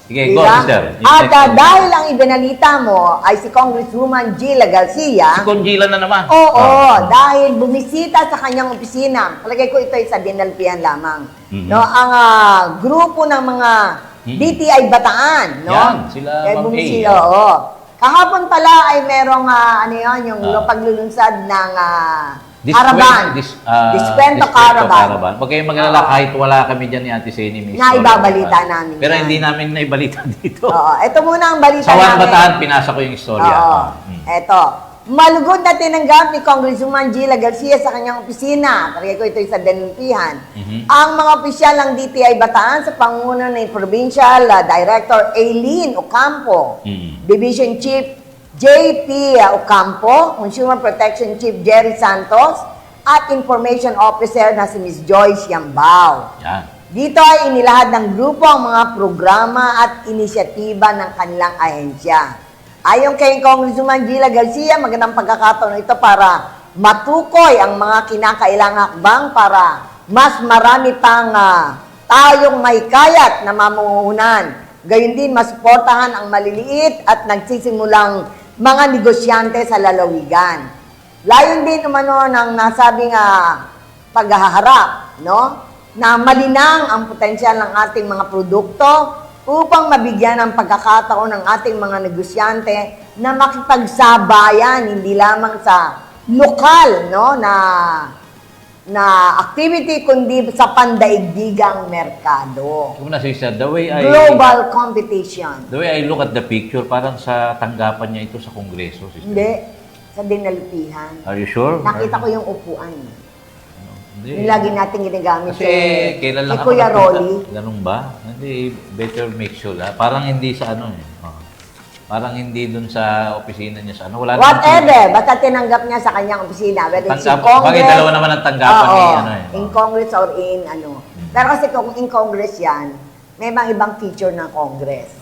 Sige, go, Diba? sister. At dahil ang ibinalita mo ay si Congresswoman Gila Garcia, Si Conjila na naman. oo, dahil bumisita sa kanyang opisina, palagay ko ito ay sa dinalpihan lamang, no, ang grupo ng mga DTI Bataan, no? Yan, sila Ma'am bumisita, A. oo. Kahapon pala ay merong, ano yun, yung paglulunsad ng Caravan. Diskwento Caravan. Huwag kayong mag-alala kahit wala kami dyan ni Ate Seni. May Na story ibabalita pa. namin Pero yan. hindi namin naibalita dito. Oo, ito muna ang balita Sa namin. One Bataan, pinasa ko yung istorya. Oo, eto. Malugod na tinanggap ni Congresswoman Gila Garcia sa kanyang opisina. Parang ko ito sa denuntihan. Ang mga opisyal ng DTI Bataan sa panguna ni Provincial Director Aileen Ocampo, Division Chief JP Ocampo, Consumer Protection Chief Jerry Santos, at Information Officer na si Ms. Joyce Yambao. Yan. Dito ay inilahad ng grupo ang mga programa at inisyatiba ng kanilang ahensya. Ayon kay Congresswoman Gila Garcia, magandang pagkakataon ito para matukoy ang mga kinakailangang hakbang para mas marami pang tayong may kayat na mamumuhunan. Gayun din, masuportahan ang maliliit at nagsisimulang mga negosyante sa lalawigan. Layon din umano ng nasabing paghaharap, no? Na malinang ang potensyal ng ating mga produkto upang mabigyan ng pagkakataon ng ating mga negosyante na makipagsabayan hindi lamang sa lokal, no, na activity kundi sa pandaigdigang merkado. Kung na, sister, the way Global competition. I look at the picture, parang sa tanggapan niya ito sa Kongreso, sister. Hindi, sa dinalpihan. Are you sure? Nakita ko yung upuan. Hindi. Yung lagi natin ginagamit Kasi kailan lang kay Kuya nagpunta? Rolly. Ganun ba? Hindi, better make sure. Parang hindi sa ano eh. Parang hindi dun sa opisina niya sa ano. Wala Whatever, basta tinanggap niya sa kanyang opisina. Whether it's in Congress. Bakit dalawa naman ang tanggapan ni ano eh. In Congress or in ano. Pero kasi kung in Congress yan, may mga ibang feature ng Congress.